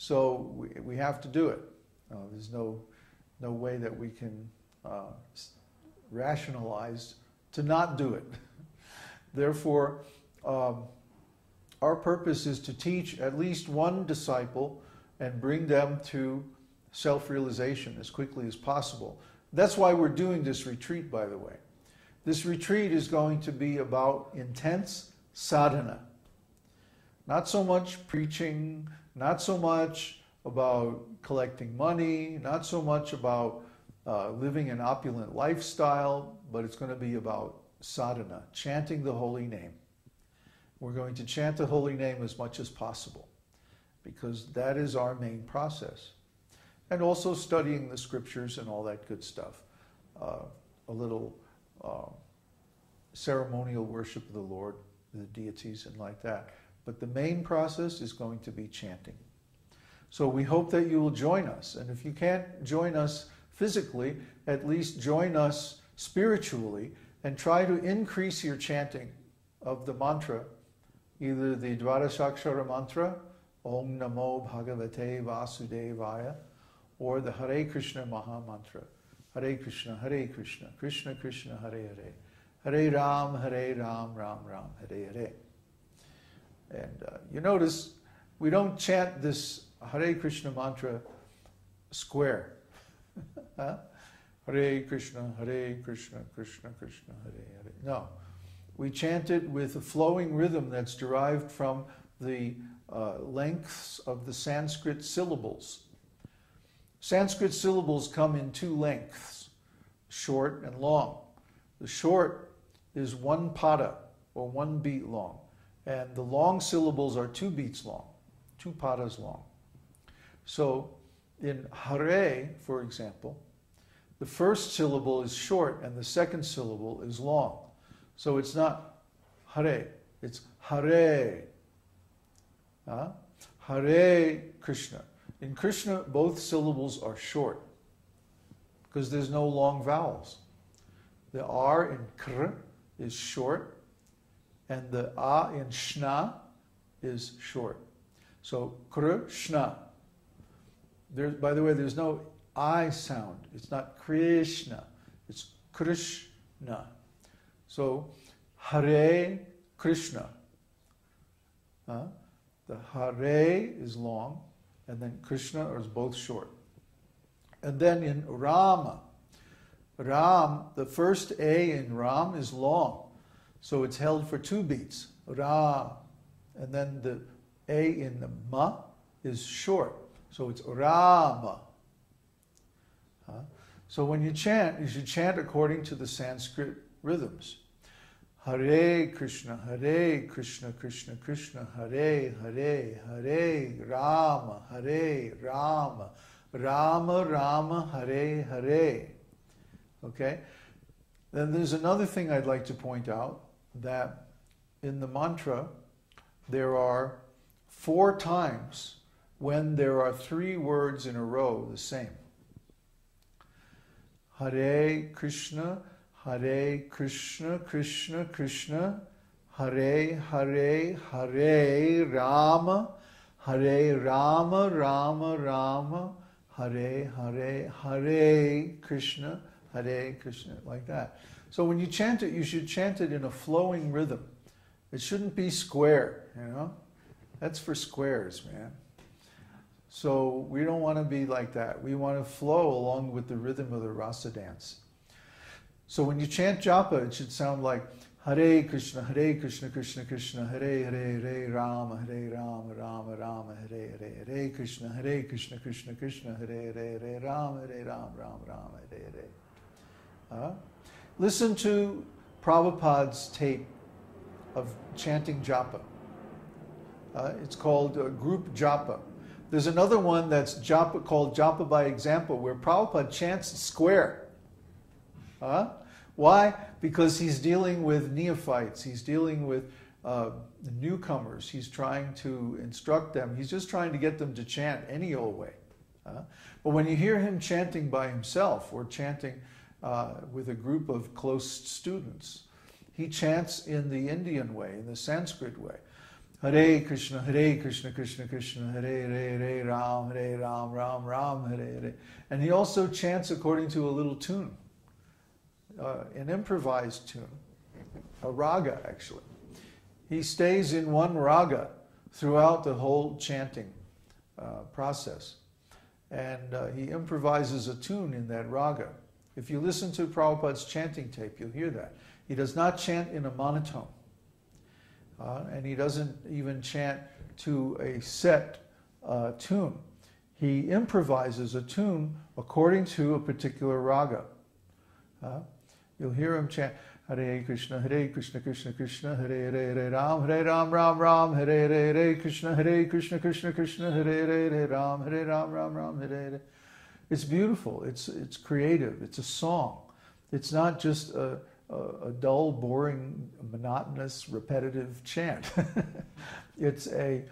So we have to do it. There's no way that we can rationalize to not do it. Therefore, our purpose is to teach at least one disciple and bring them to self-realization as quickly as possible. That's why we're doing this retreat, by the way. This retreat is going to be about intense sadhana. Not so much preaching, not so much about collecting money, not so much about living an opulent lifestyle, but it's going to be about sadhana, chanting the holy name. We're going to chant the holy name as much as possible, because that is our main process. And also studying the scriptures and all that good stuff. A little ceremonial worship of the Lord, the deities, and like that. But the main process is going to be chanting. So we hope that you will join us. And if you can't join us physically, at least join us spiritually and try to increase your chanting of the mantra, either the Dvadashakshara mantra, Om Namo Bhagavate Vasudevaya, or the Hare Kṛṣṇa Mahā-mantra, Hare Kṛṣṇa, Hare Kṛṣṇa, Krishna Krishna, Hare Hare, Hare Ram, Ram Ram, Hare Hare. And you notice we don't chant this Hare Kṛṣṇa mantra square. Huh? Hare Kṛṣṇa, Krishna Krishna, Hare Hare. No. We chant it with a flowing rhythm that's derived from the lengths of the Sanskrit syllables. Sanskrit syllables come in two lengths, short and long. The short is one pada, or one beat long, and the long syllables are 2 beats long, 2 padas long. So in Hare, for example, the first syllable is short and the second syllable is long. So it's not Hare, it's Hare. Hare Krishna. In Krishna, both syllables are short because there's no long vowels. The R in Kr is short and the A in Shna is short. So Krishna. By the way, there's no I sound. It's not Krishna. It's Krishna. So Hare Krishna. The Hare is long, and then Krishna is both short. And then in Rama, the first A in Ram is long, so it's held for 2 beats. Ram. And then the A in the Ma is short, so it's Rama. So when you chant, you should chant according to the Sanskrit rhythms. Hare Krishna, Krishna Krishna, Hare Hare, Hare Rama, Rama Rama, Hare Hare. Okay? Then there's another thing I'd like to point out, that in the mantra there are 4 times when there are 3 words in a row the same. Hare Krishna, Krishna Krishna, Hare Hare, Hare Rama, Rama Rama, Hare Hare, Hare Krishna, like that. So when you chant it, you should chant it in a flowing rhythm. It shouldn't be square, you know? That's for squares, man. So we don't want to be like that. We want to flow along with the rhythm of the rasa dance. So when you chant japa, it should sound like Hare Krishna, Krishna Krishna, Hare Hare, Hare Rama, Rama Rama, Hare Hare, Hare Krishna, Krishna Krishna, Hare Hare, Hare Rama, Rama, Hare Hare. Listen to Prabhupada's tape of chanting japa. It's called group japa. There's another one that's japa, called japa by example, where Prabhupada chants square. Why? Because he's dealing with neophytes. He's dealing with newcomers. He's trying to instruct them. He's just trying to get them to chant any old way. But when you hear him chanting by himself or chanting with a group of close students, he chants in the Indian way, in the Sanskrit way. Hare Kṛṣṇa, Krishna Krishna, Hare Hare, Ram, Ram Ram, Hare Hare. And he also chants according to a little tune, an improvised tune, a raga actually. He stays in one raga throughout the whole chanting process. And he improvises a tune in that raga. If you listen to Prabhupada's chanting tape, you'll hear that. He does not chant in a monotone. And he doesn't even chant to a set tune. He improvises a tune according to a particular raga. You'll hear him chant, Hare Kṛṣṇa, Krishna Krishna, Hare Hare, Ram, Ram Ram, Hare Hare, Krishna Krishna Krishna, Hare Hare, Ram, Ram, Hare Hare. It's beautiful. It's creative. It's a song. It's not just a dull, boring, monotonous, repetitive chant. It's a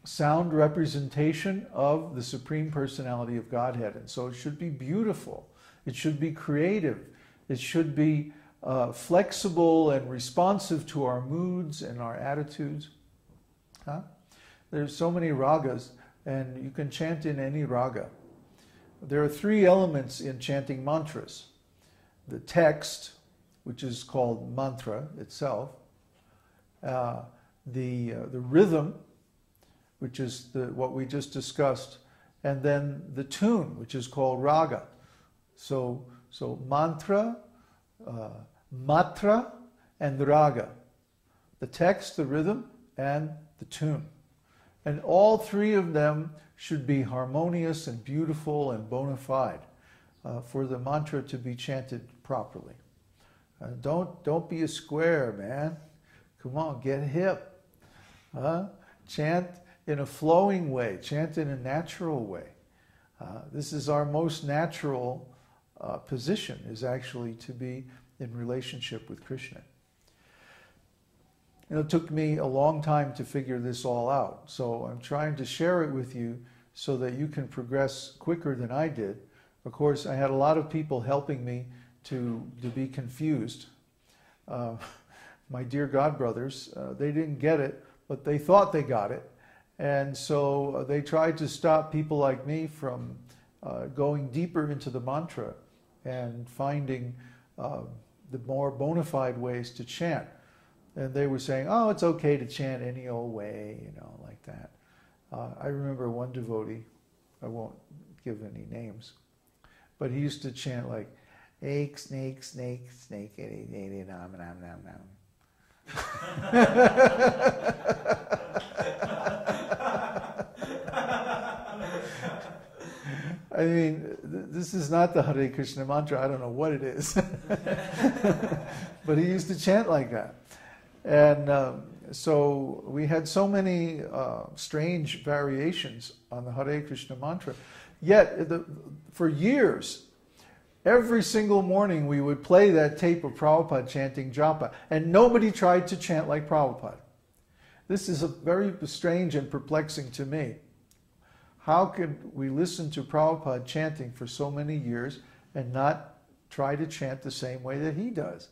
sound representation of the Supreme Personality of Godhead. And so it should be beautiful. It should be creative. It should be flexible and responsive to our moods and our attitudes. There's so many ragas, and you can chant in any raga. There are three elements in chanting mantras. The text, which is called mantra itself, the rhythm, which is what we just discussed, and then the tune, which is called raga. So mantra, matra, and raga. The text, the rhythm, and the tune. And all three of them should be harmonious and beautiful and bona fide for the mantra to be chanted properly. Don't be a square, man. Come on, get hip. Chant in a flowing way. Chant in a natural way. This is our most natural position, is actually to be in relationship with Krishna. And it took me a long time to figure this all out. So I'm trying to share it with you so that you can progress quicker than I did. Of course, I had a lot of people helping me to be confused. My dear godbrothers, they didn't get it, but they thought they got it. And so they tried to stop people like me from going deeper into the mantra and finding the more bona fide ways to chant. And they were saying, oh, it's okay to chant any old way, like that. I remember one devotee, I won't give any names, but he used to chant like, egg, snake, snake, snake, nom, nom, nom, nom. I mean, this is not the Hare Kṛṣṇa mantra. I don't know what it is. But he used to chant like that. And so we had so many strange variations on the Hare Kṛṣṇa mantra. Yet, for years, every single morning we would play that tape of Prabhupada chanting japa, and nobody tried to chant like Prabhupada. This is very strange and perplexing to me. How could we listen to Prabhupada chanting for so many years and not try to chant the same way that he does?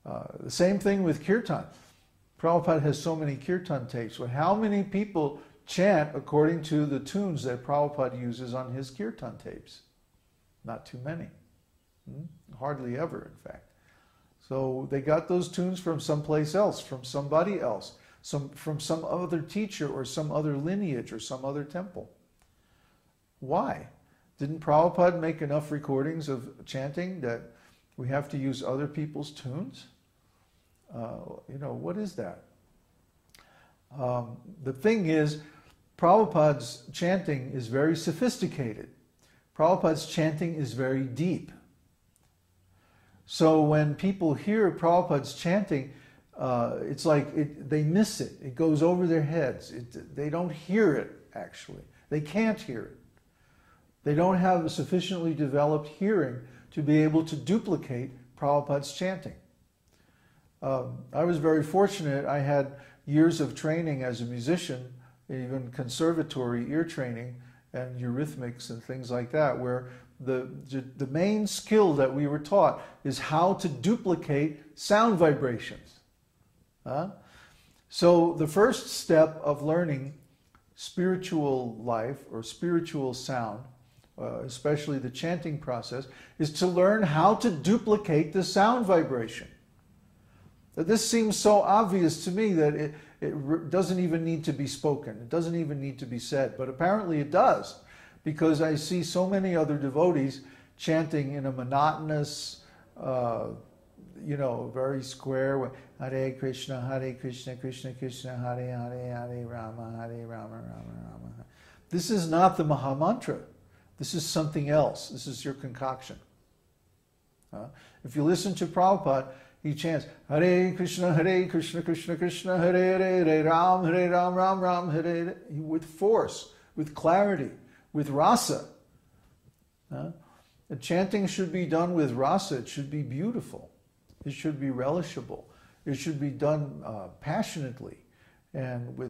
The same thing with kirtan. Prabhupada has so many kirtan tapes, but how many people chant according to the tunes that Prabhupada uses on his kirtan tapes? Not too many. Hardly ever, in fact. So they got those tunes from someplace else, from somebody else, from some other teacher or some other lineage or some other temple. Why? Didn't Prabhupada make enough recordings of chanting that we have to use other people's tunes? What is that? The thing is, Prabhupada's chanting is very sophisticated. Prabhupada's chanting is very deep. So when people hear Prabhupada's chanting, it's like they miss it. It goes over their heads. They don't hear it, actually. They can't hear it. They don't have a sufficiently developed hearing to be able to duplicate Prabhupada's chanting. I was very fortunate. I had years of training as a musician, even conservatory ear training and eurythmics and things like that, where the main skill that we were taught is how to duplicate sound vibrations. So the first step of learning spiritual life or spiritual sound, especially the chanting process, is to learn how to duplicate the sound vibration. This seems so obvious to me that it doesn't even need to be spoken. It doesn't even need to be said. But apparently it does, because I see so many other devotees chanting in a monotonous, very square way. Hare Kṛṣṇa, Krishna Krishna, Hare Hare, Hare Rama, Rama Rama. This is not the Maha-mantra. This is something else. This is your concoction. If you listen to Prabhupada, he chants Hare Kṛṣṇa, Krishna Krishna, Hare Hare, Hare Ram, Ram Ram, Hare Hare, with force, with clarity, with rasa. The chanting should be done with rasa. It should be beautiful. It should be relishable. It should be done passionately and with